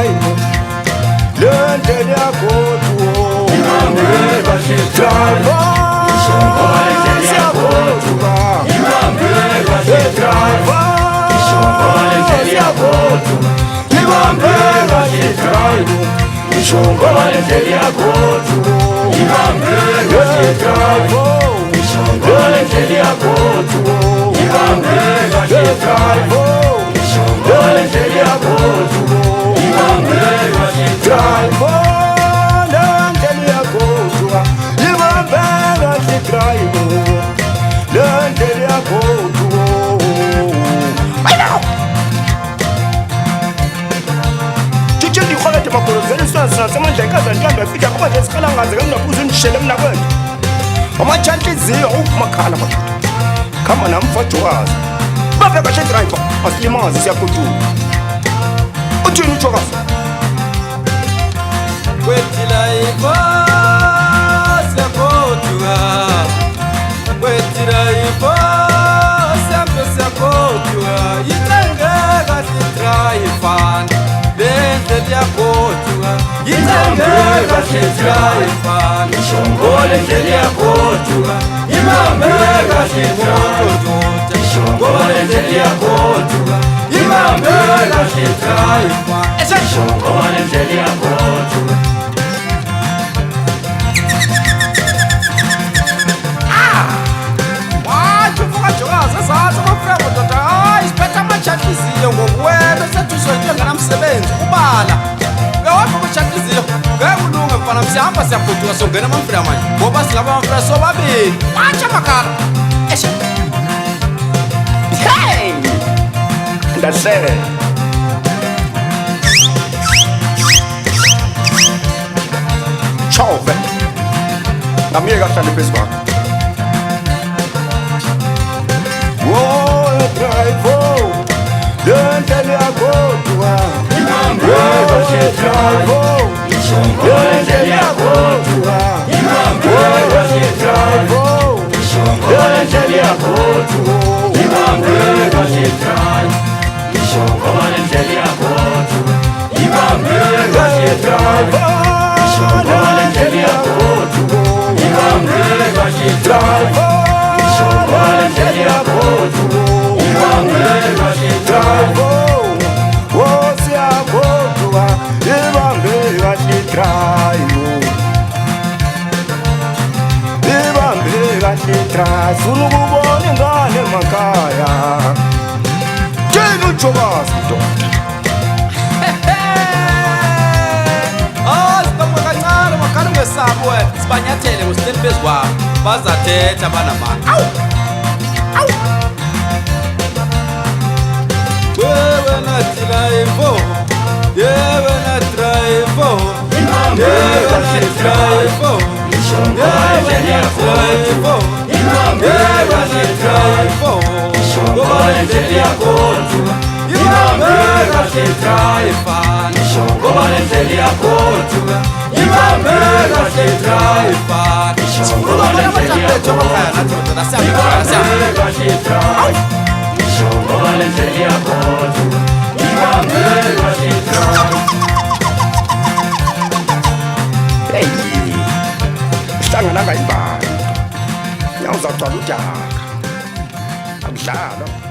drive lendele yakotu ibambe kahle drive siyakotuka ibambe kahle drive siyakotuka ibambe kahle drive ishongo lendele yakotu ibambe kahle drive ishongo lendele yakotu ibambe kahle drive ishongo lendele yakotu ibambe kahle drive lendele yakotu ibambe kahle drive lendele yakotu makolozela isona samandla ikaza ntando afika kuba nje sikhalangaze kangabuza indishele mina kwethu amachantliziyo ukumakhala madoda khama namfajwazi babe kahle driver asilimazi siyakhuthuka uthini ujokazi kwetila ibo siyakhuthuka kwetila ibo sempe siyakhuthuka yitengeka sidrayivan lendlela yakotuka yitengeka sidrayivan ishongo lendlela yakotuka imambeka sidrayivan ishongo lendlela yakotuka imambeka sidrayivan ishongo lendlela yakotuka ngokuwena sethusontshenge namsebenzi ubala uyawapha amashakliziyo ngeke ulunge mfana msihamba siyagoduka songena amamfila manje ngoba singaba amamfila sobabili watsha makhala hey ndasele chove ngamiyeka ahlale phezu kwakho drive lendele yakotuka ibambe kahle drive lendele yakotuka ibambe kahle drive lendele yakotuka ibambe kahle drive ishongo lendele yakotuka ibambe kahle drive ishongo lendele yakotuka ibambe kahle drive ishongo lendele yakotuka ibambe kahle drive siyakotuka ibambe kahle drive ibambe kahle drive funa ukubona ingane emakhaya tshela ujokazi ndoda sibambe kancane makhani ungesabi wena sibanyathele ngosihleli phezu kwabo bazathetha banamani awu wewe na drive yewe na drive yewe na drive ishongo lendele yakotu ibambe kahle drive ishongo lendele yakotu ibambe kahle drive ishongo lendele yakotu ibambe kahle drive ishongo lendele yakotu ibambe kahle drive ishongo lendele yakotu ibambe kahle drive hey sihlangana ngayimbali nyawuzagcwala udaka akudlalwa